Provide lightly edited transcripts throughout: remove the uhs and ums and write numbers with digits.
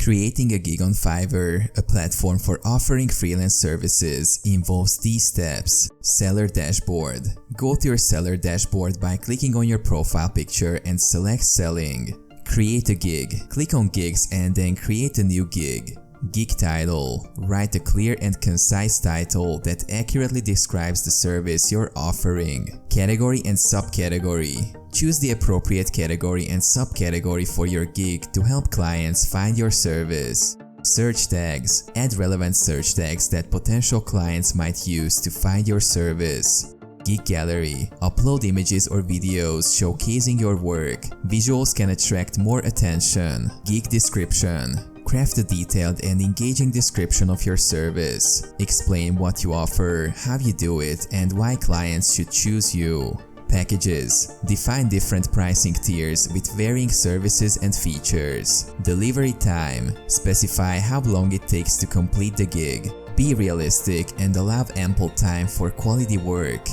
Creating a gig on Fiverr, a platform for offering freelance services, involves these steps. Seller dashboard. Go to your seller dashboard by clicking on your profile picture and select Selling. Create a gig. Click on Gigs and then create a new gig. Gig title. Write a clear and concise title that accurately describes the service you're offering. Category and subcategory. Choose the appropriate category and subcategory for your gig to help clients find your service. Search tags. Add relevant search tags that potential clients might use to find your service. Gig gallery. Upload images or videos showcasing your work. Visuals can attract more attention. Gig description. Craft a detailed and engaging description of your service. Explain what you offer, how you do it, and why clients should choose you. Packages. Define different pricing tiers with varying services and features. Delivery time. Specify how long it takes to complete the gig. Be realistic and allow ample time for quality work.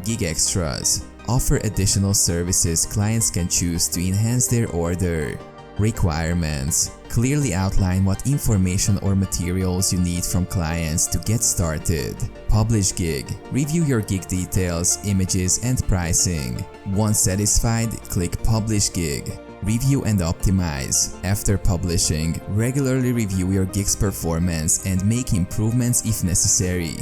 Gig extras. Offer additional services clients can choose to enhance their order. Requirements. Clearly outline what information or materials you need from clients to get started. Publish gig. Review your gig details, images, and pricing. Once satisfied, click Publish gig. Review and optimize. After publishing, regularly review your gig's performance and make improvements if necessary.